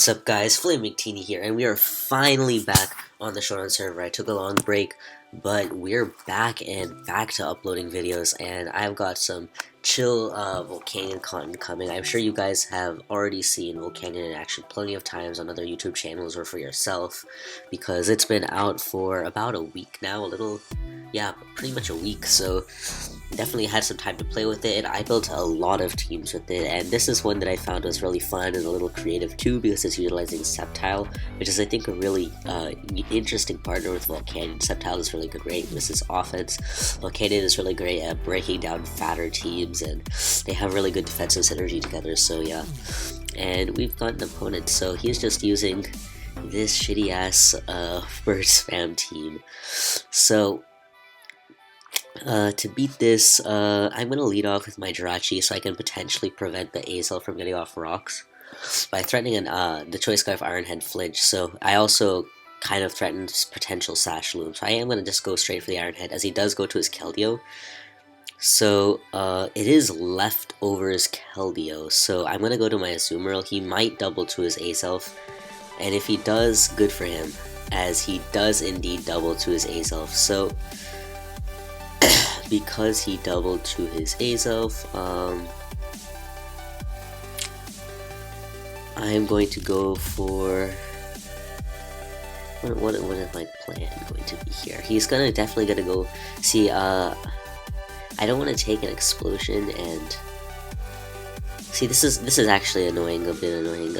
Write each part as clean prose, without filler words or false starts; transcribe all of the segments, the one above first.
What's up guys, FlamingVictini here, and we are finally back on the Showdown server. I took a long break, but we're back to uploading videos, and I've got some chill Volcanion content coming. I'm sure you guys have already seen Volcanion in action plenty of times on other YouTube channels or for yourself, because it's been out for about a week now, pretty much a week, so definitely had some time to play with it, and I built a lot of teams with it, and this is one that I found was really fun and a little creative too, because it's utilizing Sceptile, which is I think a really interesting partner with Volcanion. Sceptile is really great with his offense. Volcanion is really great at breaking down fatter teams, and they have really good defensive synergy together, so yeah. And we've got an opponent, so he's just using this shitty ass bird spam team. So to beat this, I'm going to lead off with my Jirachi so I can potentially prevent the Azel from getting off rocks by threatening the Choice Scarf Ironhead flinch. So I also kind of threatened potential Sash Loom, so I am going to just go straight for the Ironhead as he does go to his Keldeo. So it is leftovers Keldeo, so I'm going to go to my Azumarill. He might double to his Azelf, and if he does, good for him, as he does indeed double to his Azelf. So because he doubled to his Azelf, I'm going to go for what is my plan going to be here? He's definitely gonna go see. I don't want to take an explosion, and see, this is actually annoying, a bit annoying.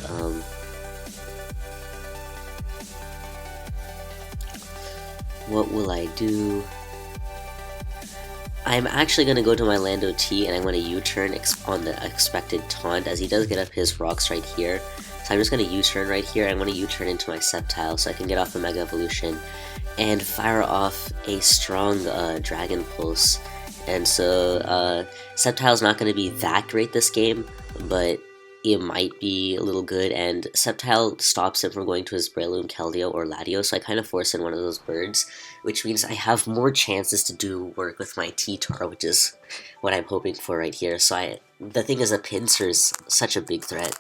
What will I do? I'm actually going to go to my Lando T, and I'm going to U-turn on the expected taunt, as he does get up his rocks right here. So I'm just going to U-turn right here. I'm going to U-turn into my Sceptile so I can get off a Mega Evolution and fire off a strong Dragon Pulse. And so Sceptile's not going to be that great this game, but it might be a little good, and Sceptile stops him from going to his Breloom, Keldeo, or Latios, so I kind of force in one of those birds, which means I have more chances to do work with my T-Tar, which is what I'm hoping for right here. So the thing is that Pinsir is such a big threat.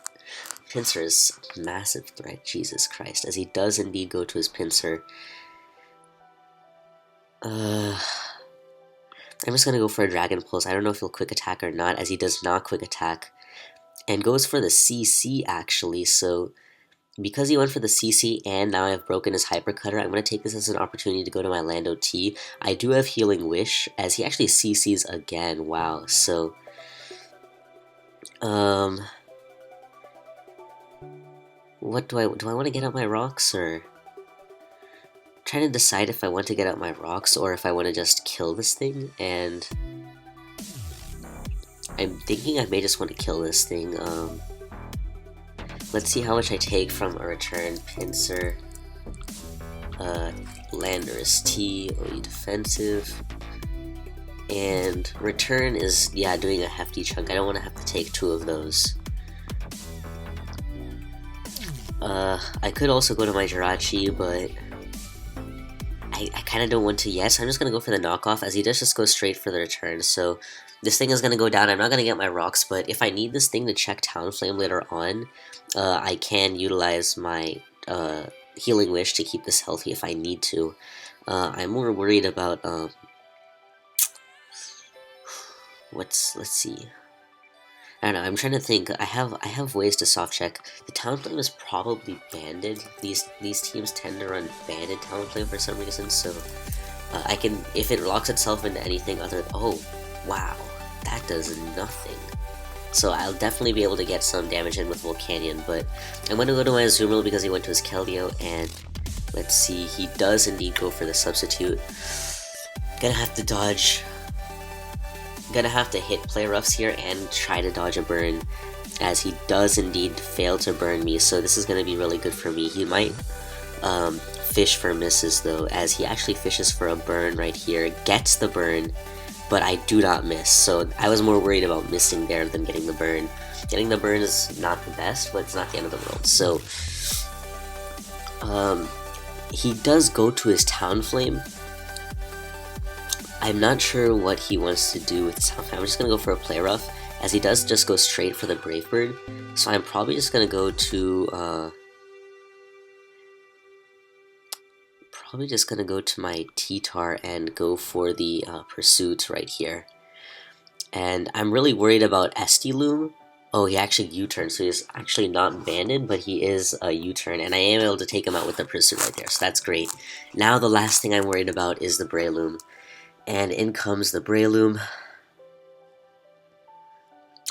Pinsir is a massive threat, Jesus Christ, as he does indeed go to his Pinsir. I'm just going to go for a Dragon Pulse. I don't know if he'll Quick Attack or not, as he does not Quick Attack, and goes for the CC actually. So because he went for the CC and now I've broken his Hyper Cutter, I'm going to take this as an opportunity to go to my Lando T. I do have Healing Wish, as he actually CCs again. Wow. So what do I want to get out my rocks, or I'm trying to decide if I want to get out my rocks or if I want to just kill this thing, and I'm thinking I may just want to kill this thing. Let's see how much I take from a return. Pinsir, Landorus T, OE defensive, and return is, yeah, doing a hefty chunk. I don't want to have to take two of those. I could also go to my Jirachi, but I kind of don't want to yet, so I'm just going to go for the knockoff, as he does just go straight for the return. So this thing is going to go down. I'm not going to get my rocks, but if I need this thing to check Talonflame later on, I can utilize my Healing Wish to keep this healthy if I need to. I'm more worried about, let's see. I don't know, I'm trying to think. I have ways to soft check. The Talonflame is probably banded. These teams tend to run banded Talonflame for some reason, so I can, if it locks itself into anything other, oh, wow, that does nothing. So I'll definitely be able to get some damage in with Volcanion, but I'm going to go to my Azumarill because he went to his Keldeo, and let's see, he does indeed go for the substitute. Gonna have to dodge. Gonna have to hit Play Roughs here and try to dodge a burn, as he does indeed fail to burn me, so this is gonna be really good for me. He might fish for misses though, as he actually fishes for a burn right here, gets the burn, but I do not miss, so I was more worried about missing there than getting the burn. Getting the burn is not the best, but it's not the end of the world. So he does go to his Talonflame. I'm not sure what he wants to do with his Talonflame. I'm just going to go for a Play Rough, as he does just go straight for the Brave Bird. So I'm probably just going to go to probably just gonna go to my T-Tar and go for the Pursuit right here. And I'm really worried about Estiloom. Oh, he actually U-turned, so he's actually not abandoned, but he is a U-turn, and I am able to take him out with the Pursuit right there, so that's great. Now the last thing I'm worried about is the Breloom. And in comes the Breloom.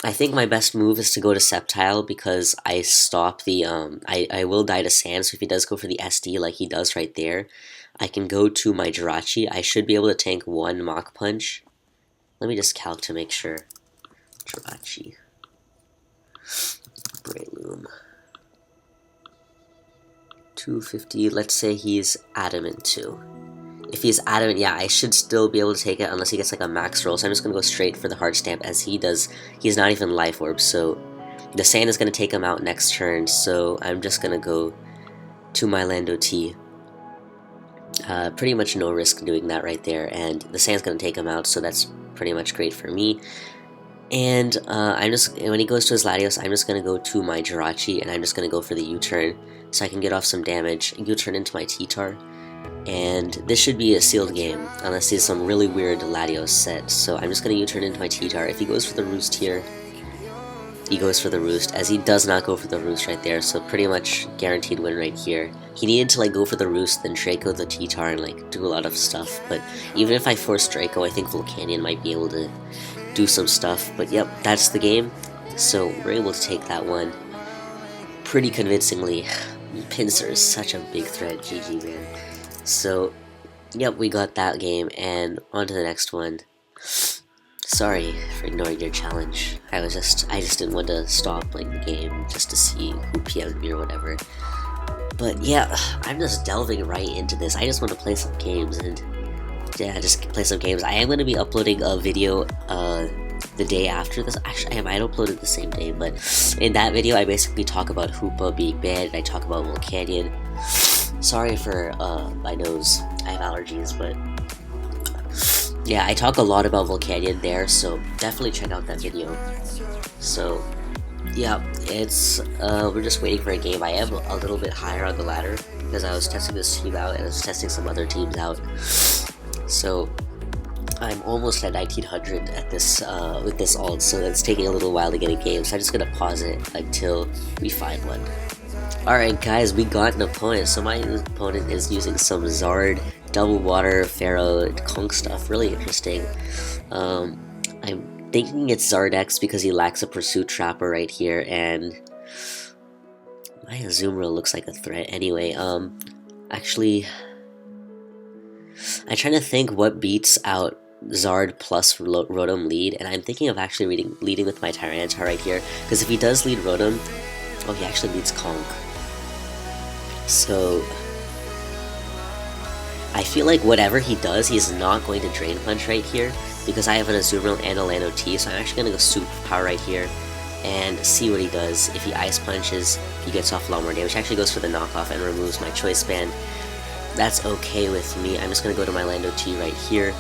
I think my best move is to go to Sceptile because I stop the, I will die to Sand, so if he does go for the SD like he does right there, I can go to my Jirachi. I should be able to tank one Mach Punch. Let me just calc to make sure. Jirachi. Breloom. 250, let's say he's Adamant too. If he's Adamant, yeah, I should still be able to take it unless he gets like a max roll, so I'm just going to go straight for the Heart Stamp as he does. He's not even Life Orb, so the Sand is going to take him out next turn, so I'm just going to go to my Lando T. Pretty much no risk doing that right there, and the Sand's going to take him out, so that's pretty much great for me. And when he goes to his Latios, I'm just going to go to my Jirachi, and I'm just going to go for the U-turn, so I can get off some damage, U-turn into my T-Tar. And this should be a sealed game, unless he's some really weird Latios set. So I'm just going to U-turn into my T-Tar. If he goes for the Roost here, he goes for the Roost, as he does not go for the Roost right there, so pretty much guaranteed win right here. He needed to like go for the Roost, then Draco the T-Tar, and like do a lot of stuff, but even if I force Draco, I think Volcanion might be able to do some stuff. But yep, that's the game, so we're able to take that one pretty convincingly. Pinsir is such a big threat, GG man. So, yep, we got that game, and on to the next one. Sorry for ignoring your challenge. I just didn't want to stop playing the game just to see who PM'd me or whatever. But yeah, I'm just delving right into this. I just want to play some games, and yeah, just play some games. I am going to be uploading a video the day after this. Actually, I might upload it the same day, but in that video, I basically talk about Hoopa being banned, and I talk about Volcanion. Sorry for my nose, I have allergies, but yeah, I talk a lot about Volcanion there, so definitely check out that video. So yeah, it's we're just waiting for a game. I am a little bit higher on the ladder because I was testing this team out and I was testing some other teams out. So I'm almost at 1900 at this with this ult, so it's taking a little while to get a game. So I'm just gonna pause it until we find one. Alright guys, we got an opponent. So my opponent is using some Zard, Double Water, Pharaoh, Conk stuff. Really interesting. I'm thinking it's Zardex because he lacks a Pursuit Trapper right here, and my Azumarill looks like a threat anyway. Actually, I'm trying to think what beats out Zard plus Rotom lead, and I'm thinking of actually leading with my Tyranitar right here, because if he does lead Rotom, oh, he actually leads Conk. So I feel like whatever he does, he's not going to Drain Punch right here, because I have an Azumarill and a Lando T, so I'm actually going to go Super Power right here and see what he does. If he Ice Punches, he gets off a lot more damage. Actually goes for the knockoff and removes my Choice Band. That's okay with me. I'm just going to go to my Lando T right here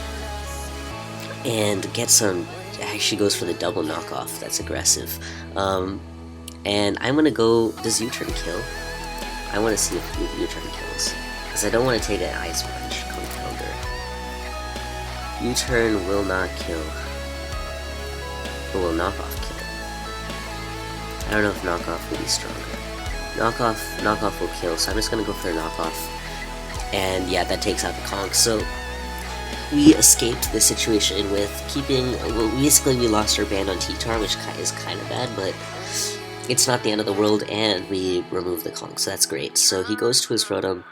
and get some. Actually goes for the double knockoff. That's aggressive. And I'm going to go, does U-turn kill? I want to see if U-turn kills, because I don't want to take an Ice Punch. Compounder. U-turn will not kill. But will knockoff kill? I don't know if knockoff will be stronger. Knockoff will kill, so I'm just going to go for a knockoff. And yeah, that takes out the Conk. So we escaped the situation with keeping, well, basically we lost our band on T-Tar, which is kind of bad, but it's not the end of the world, and we removed the Conk, so that's great. So he goes to his Rotom.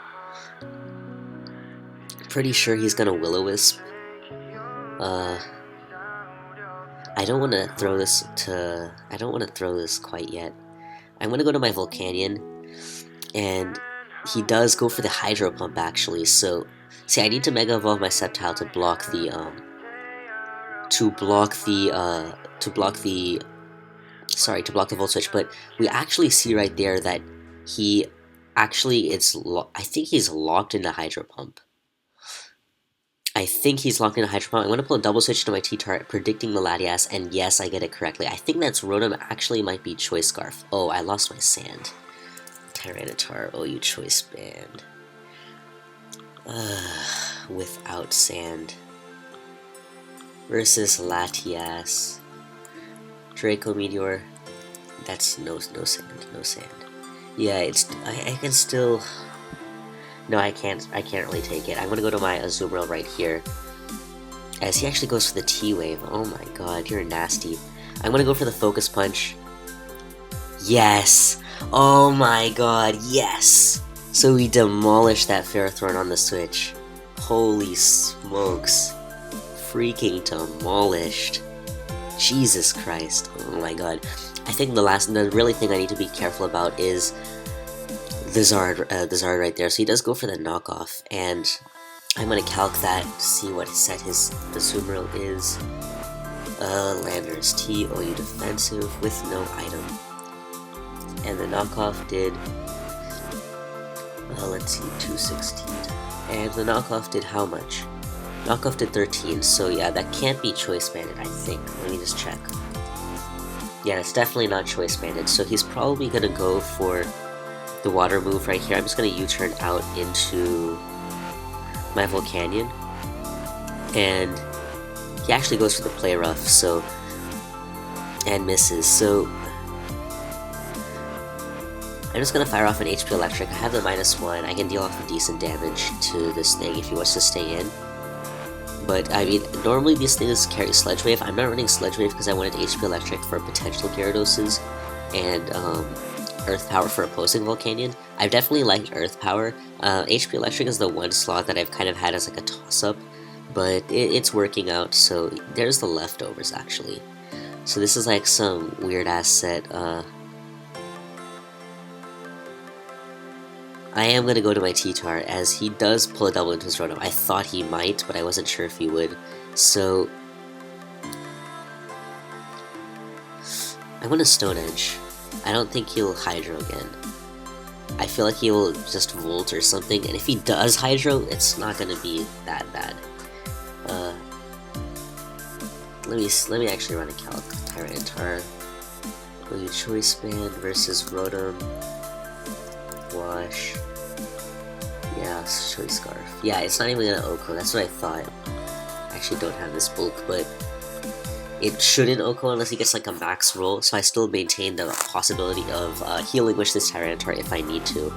Pretty sure he's gonna Will-O-Wisp. I don't want to throw this quite yet. I'm gonna go to my Volcanion, and he does go for the Hydro Pump actually. So see, I need to Mega Evolve my Sceptile to block the Volt Switch, but we actually see right there that he actually I think he's locked into Hydro Pump. I'm going to pull a double switch to my T-Tar, predicting the Latias, and yes, I get it correctly. I think that's Rotom actually might be Choice Scarf. Oh, I lost my Sand. Tyranitar, oh, you Choice Band. Without sand. Versus Latias. Draco Meteor. That's no sand. Yeah, I can still. No, I can't really take it. I'm gonna go to my Azumarill right here. As he actually goes for the T-Wave. Oh my god, you're nasty. I'm gonna go for the Focus Punch. Yes! Oh my god, yes! So we demolished that Ferrothorn on the Switch. Holy smokes. Freaking demolished. Jesus Christ. Oh my god. I think the really thing I need to be careful about is the Zard right there. So he does go for the knockoff, and I'm gonna calc that to see what set the Azumarill is. Landers TOU defensive with no item. And the knockoff did, let's see, 216. And the knockoff did how much? Knockoff did 13, so yeah, that can't be choice banded, I think. Let me just check. Yeah, it's definitely not choice banded, so he's probably gonna go for the water move right here. I'm just gonna U-turn out into my Volcanion, and he actually goes for the play rough, so, and misses. So I'm just gonna fire off an HP Electric. I have the -1. I can deal off decent damage to this thing if he wants to stay in. But I mean, normally these things carry Sledge Wave. I'm not running Sledge Wave because I wanted HP Electric for potential Gyarados and Earth Power for opposing Volcanion. I've definitely liked Earth Power. HP Electric is the one slot that I've kind of had as like a toss-up, but it's working out, so there's the leftovers actually. So this is like some weird-ass set. I am going to go to my T-Tar, as he does pull a double into his Rotom. I thought he might, but I wasn't sure if he would. So I want to Stone Edge. I don't think he'll Hydro again. I feel like he will just Volt or something, and if he does Hydro, it's not going to be that bad. Let me actually run a calc. Tyranitar. Will you Choice Band versus Rotom? Wash. Yeah, Choice Scarf. Yeah, it's not even gonna Oko, that's what I thought. I actually don't have this bulk, but it shouldn't Oko unless he gets like a max roll, so I still maintain the possibility of healing wish this Tyranitar if I need to.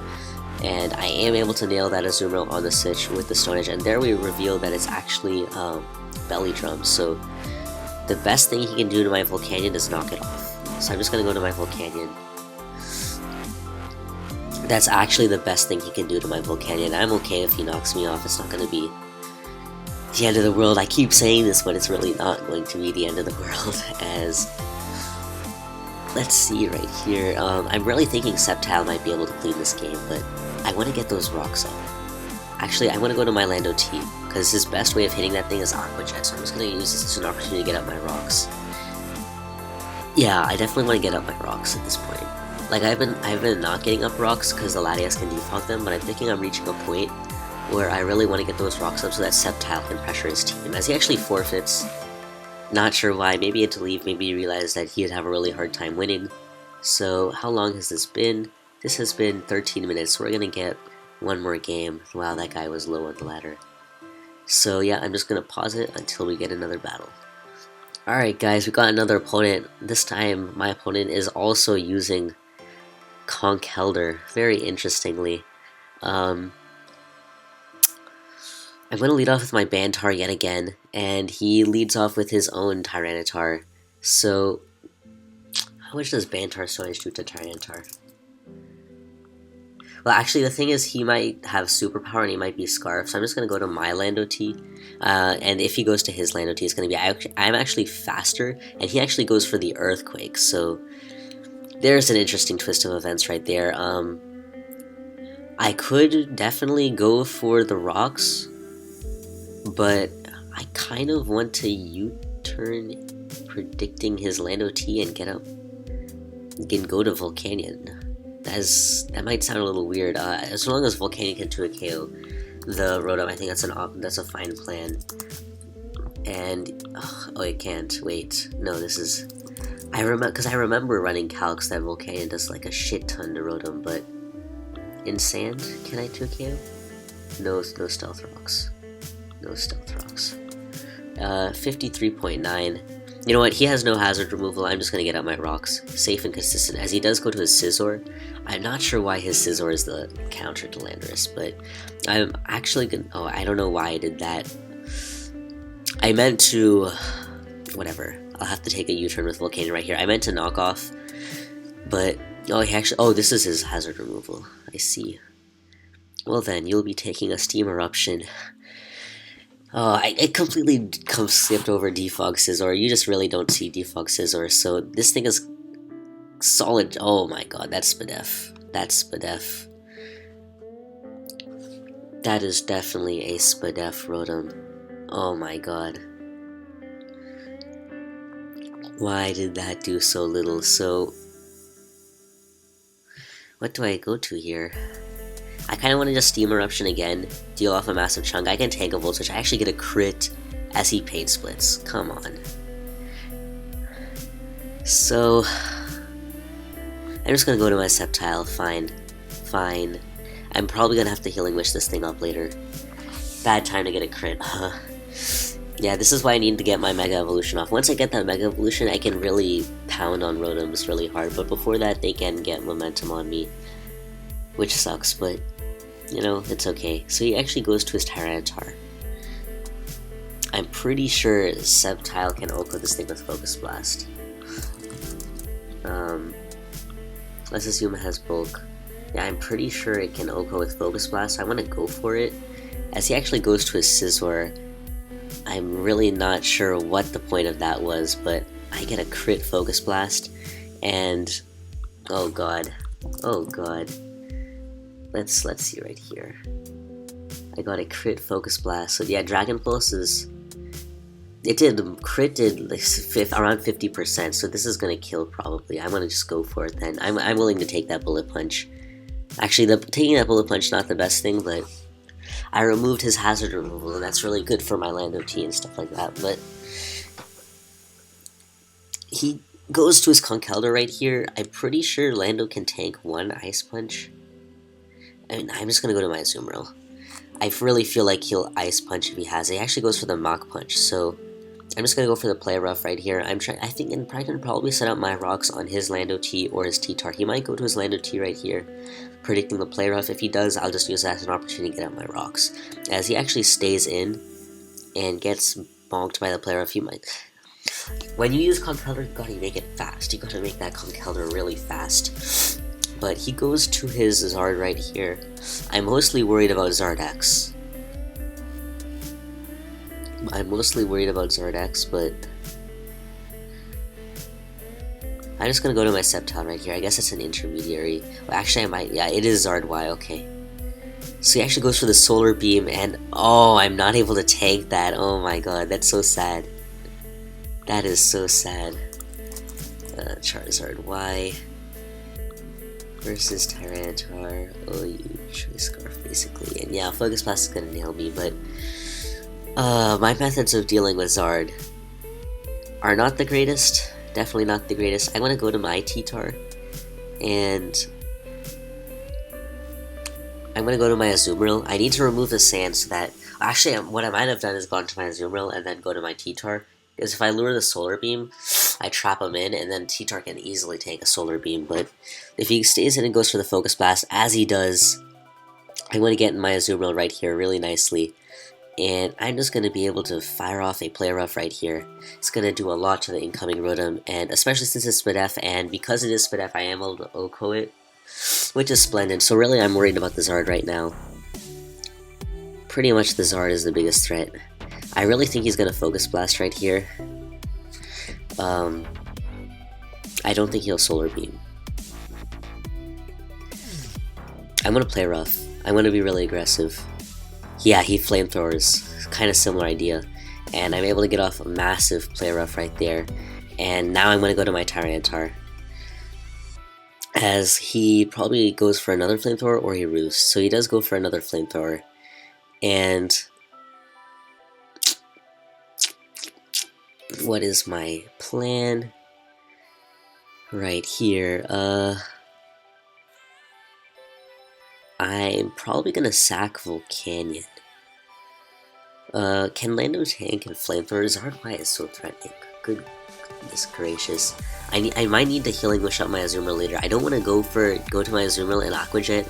And I am able to nail that Azumarill on the Switch with the Stone Edge, and there we reveal that it's actually Belly Drum, so the best thing he can do to my Volcanion is knock it off. So I'm just gonna go to my Volcanion. That's actually the best thing he can do to my Volcanion. I'm okay if he knocks me off. It's not going to be the end of the world. I keep saying this, but it's really not going to be the end of the world, as... Let's see right here. I'm really thinking Sceptile might be able to clean this game, but I want to get those rocks up. Actually, I want to go to my Lando T, because his best way of hitting that thing is Aqua Jet, so I'm just going to use this as an opportunity to get up my rocks. Yeah, I definitely want to get up my rocks at this point. Like, I've been not getting up rocks because the Latias can defog them, but I'm thinking I'm reaching a point where I really want to get those rocks up so that Sceptile can pressure his team, as he actually forfeits. Not sure why, maybe he had to leave, maybe he realized that he'd have a really hard time winning. So, how long has this been? This has been 13 minutes, so we're gonna get one more game. Wow, that guy was low on the ladder. So yeah, I'm just gonna pause it until we get another battle. Alright guys, we got another opponent. This time, my opponent is also using Conkeldurr, very interestingly. I'm going to lead off with my Bantar yet again, and he leads off with his own Tyranitar. So, how much does Bantar Stone Edge do to Tyranitar? Well, actually, the thing is, he might have Superpower and he might be Scarf, so I'm just going to go to my Lando T. And if he goes to his Lando T, it's going to be... I'm actually faster, and he actually goes for the Earthquake, so... There's an interesting twist of events right there. I could definitely go for the rocks, but I kind of want to U-turn predicting his Lando T and get up and go to Volcanion. That might sound a little weird. As long as Volcanion can 2 KO the Rotom, I think that's a fine plan. And oh, it can't. Wait, no, this is. I remember running calcs that Volcanion does like a shit ton to Rotom, but in Sand, can I 2KO? No stealth rocks. No stealth rocks. 53.9. You know what? He has no hazard removal. I'm just gonna get out my rocks. Safe and consistent. As he does go to his Scizor. I'm not sure why his Scizor is the counter to Landorus, but I'm actually gonna... Oh, I don't know why I did that. I meant to... Whatever. I'll have to take a U-turn with Volcanion right here. I meant to knock off, but... Oh, he actually... Oh, this is his hazard removal. I see. Well then, you'll be taking a Steam Eruption. Oh, I completely skipped over Defog Scizor. You just really don't see Defog Scizor, so this thing is solid. Oh my god, that's Spadef. That's Spadef. That is definitely a Spadef Rotom. Oh my god. Why did that do so little? So, what do I go to here? I kind of want to just Steam Eruption again, deal off a massive chunk. I can tank a Volt Switch. I actually get a crit as he Pain Splits. Come on. So, I'm just going to go to my Sceptile. Fine. Fine. I'm probably going to have to Healing Wish this thing up later. Bad time to get a crit. Yeah, this is why I need to get my Mega Evolution off. Once I get that Mega Evolution, I can really pound on Rotoms really hard. But before that, they can get momentum on me. Which sucks, but, you know, it's okay. So he actually goes to his Tyranitar. I'm pretty sure Sceptile can OHKO this thing with Focus Blast. Let's assume it has Bulk. Yeah, I'm pretty sure it can OHKO with Focus Blast. I want to go for it. As he actually goes to his Scizor, I'm really not sure what the point of that was, but I get a crit Focus Blast, and... Oh god. Oh god. Let's see right here. I got a crit Focus Blast. So yeah, Dragon Pulse is... It did, crit did like around 50%, so this is gonna kill probably. I'm gonna just go for it then. I'm willing to take that Bullet Punch. Actually, taking that Bullet Punch not the best thing, but I removed his hazard removal, and that's really good for my Lando T and stuff like that, but... He goes to his Conkeldurr right here. I'm pretty sure Lando can tank one Ice Punch. I mean, I'm just gonna go to my Azumarill. I really feel like he'll Ice Punch if he has it. He actually goes for the Mach Punch, so I'm just gonna go for the Play Rough right here. I think I'm probably set up my rocks on his Lando T or his T-Tar. He might go to his Lando T right here, predicting the Play Rough. If he does, I'll just use that as an opportunity to get out my rocks. As he actually stays in and gets bonked by the Play Rough, he might... When you use Conkeldurr, you gotta make it fast. You gotta make that Conkeldurr really fast. But he goes to his Zard right here. I'm mostly worried about Zardex. But I'm just gonna go to my Sceptile right here. I guess it's an intermediary. Well, actually, I might. Yeah, it is Zard Y. Okay. So he actually goes for the Solar Beam, and oh, I'm not able to tank that. Oh my god, that's so sad. That is so sad. Charizard Y versus Tyranitar. Oh, you Choice Scarf, basically. And yeah, Focus Blast is gonna nail me, but my methods of dealing with Zard are not the greatest. Definitely not the greatest. I want to go to my T-Tar, and I'm going to go to my Azumarill. I need to remove the sand so that... Actually, what I might have done is gone to my Azumarill and then go to my T-Tar. Because if I lure the Solar Beam, I trap him in, and then T-Tar can easily take a Solar Beam. But if he stays in and goes for the Focus Blast, as he does, I'm going to get in my Azumarill right here really nicely. And I'm just going to be able to fire off a Play Rough right here. It's going to do a lot to the incoming Rotom, and especially since it's Spadef, and because it is Spadef, I am able to OHKO it, which is splendid. So really, I'm worried about the Zard right now. Pretty much the Zard is the biggest threat. I really think he's going to Focus Blast right here. I don't think he'll Solar Beam. I'm going to Play Rough. I'm going to be really aggressive. Yeah, he Flamethrowers. Kind of similar idea. And I'm able to get off a massive Play Rough right there. And now I'm going to go to my Tyranitar. As he probably goes for another Flamethrower or he Roosts. So he does go for another Flamethrower. And what is my plan I'm probably gonna sack Volcanion. Can Lando tank and flamethrower? Zardwhy is so threatening. Goodness gracious. I might need the healing wish up my Azumarill later. I don't want to go to my Azumarill and Aqua Jet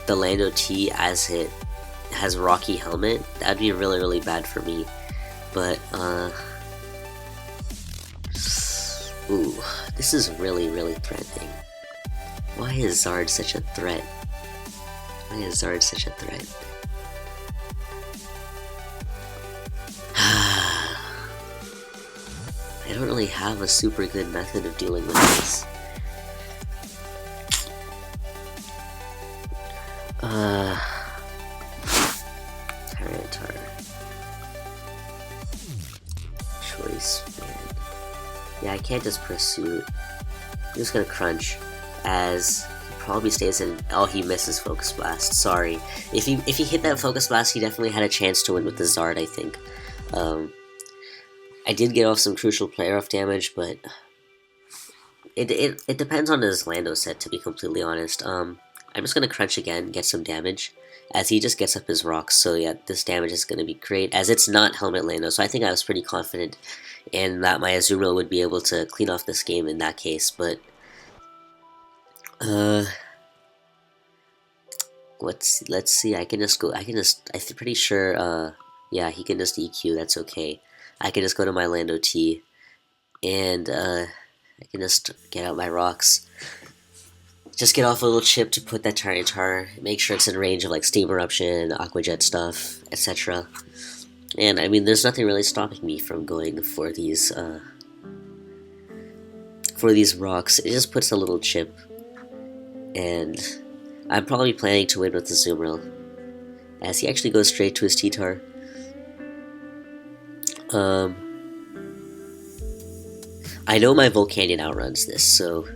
the Lando T as it has Rocky Helmet. That'd be really bad for me. But ooh, this is really threatening. Why is Zard such a threat? Why is Zard such a threat? I don't really have a super good method of dealing with this. Tyranitar. Choice Band. Yeah, I can't just pursue. I'm just gonna crunch, as he probably stays in. Oh, he misses Focus Blast. Sorry. If he hit that Focus Blast, he definitely had a chance to win with the Zard, I think. I did get off some crucial player off damage, but it depends on his Lando set, to be completely honest. I'm just gonna crunch again, get some damage, as he just gets up his rocks. So yeah, this damage is gonna be great, as it's not Helmet Lando. So I think I was pretty confident in that my Azumarill would be able to clean off this game in that case. But let's see. I'm pretty sure. Yeah, he can just EQ. That's okay. I can just go to my Lando T, and I can just get out my rocks. Just get off a little chip to put that Tyranitar, make sure it's in range of like Steam Eruption, Aqua Jet stuff, etc. And I mean, there's nothing really stopping me from going for these rocks. It just puts a little chip, and I'm probably planning to win with the Azumarill, as he actually goes straight to his T-Tar. I know my Volcanion outruns this, so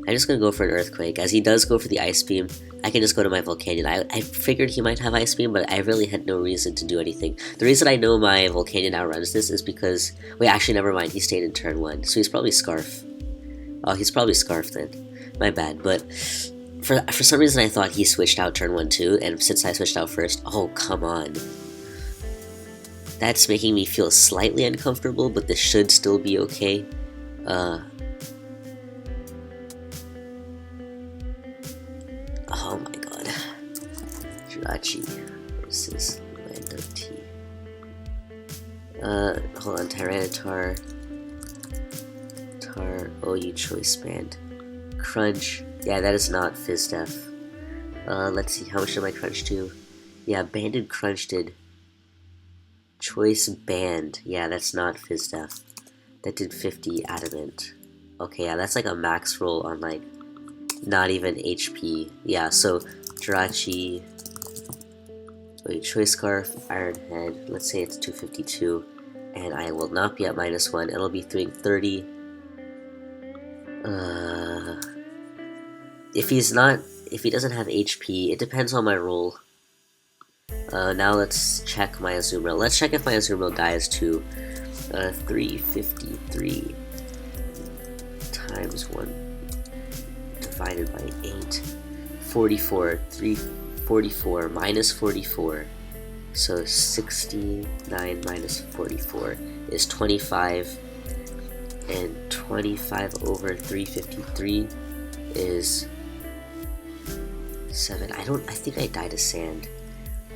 I'm just gonna go for an Earthquake. As he does go for the Ice Beam, I can just go to my Volcanion. I figured he might have Ice Beam, but I really had no reason to do anything. The reason I know my Volcanion outruns this is because... Wait, actually, never mind. He stayed in turn 1, so he's probably Scarf. Oh, he's probably Scarf then. My bad, but... For some reason, I thought he switched out turn 1 too, and since I switched out first... Oh, come on. That's making me feel slightly uncomfortable, but this should still be okay. Oh my god. Jirachi versus Lando T. Hold on, Tyranitar. OU Choice Band. Crunch. Yeah, that is not Fizz Def. Let's see, how much did my Crunch do? Yeah, Banded Crunch did. Choice Band. Yeah, that's not Fizz Def. That did 50 Adamant. Okay, yeah, that's like a max roll on like not even HP. Yeah, so Jirachi. Wait, Choice Scarf, Iron Head. Let's say it's 252. And I will not be at -1. It'll be doing 30. If he doesn't have HP, it depends on my roll. Now let's check my Azumarill. Let's check if my Azumarill dies to 353 times 1 divided by 8. 44. 344 minus 44. So 69 minus 44 is 25. And 25 over 353 is 7. I think I died to sand.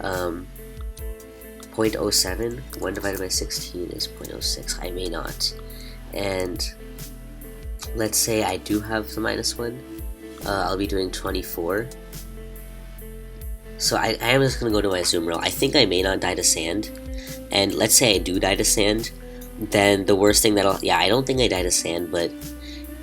0.07, 1 divided by 16 is 0.06, I may not. And let's say I do have the -1, I'll be doing 24. So I am just going to go to my Azumarill. I think I may not die to sand, and let's say I do die to sand, then the worst thing yeah, I don't think I die to sand, but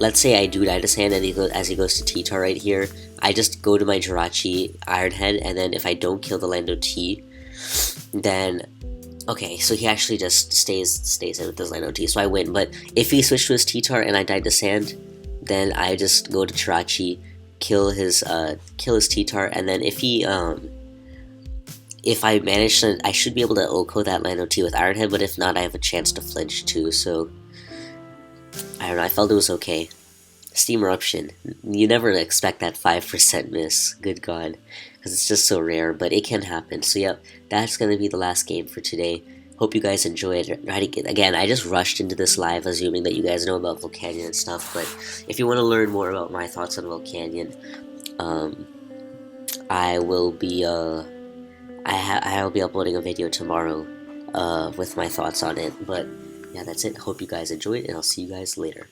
let's say I do die to sand and as he goes to T-Tar right here, I just go to my Jirachi Iron Head, and then if I don't kill the Lando T, then... Okay, so he actually just stays in with his Lando T, so I win. But if he switched to his T-Tar and I died to sand, then I just go to Jirachi, kill his T-Tar, and then if I manage to... I should be able to OHKO that Lando T with Iron Head, but if not, I have a chance to flinch too, so... I don't know, I felt it was okay. Steam Eruption. You never expect that 5% miss, good god, because it's just so rare, but it can happen. So yep, that's going to be the last game for today. Hope you guys enjoyed. Again, I just rushed into this live assuming that you guys know about Volcanion and stuff, but if you want to learn more about my thoughts on Volcanion, I will be I'll be uploading a video tomorrow with my thoughts on it. But yeah, that's it. Hope you guys enjoyed, and I'll see you guys later.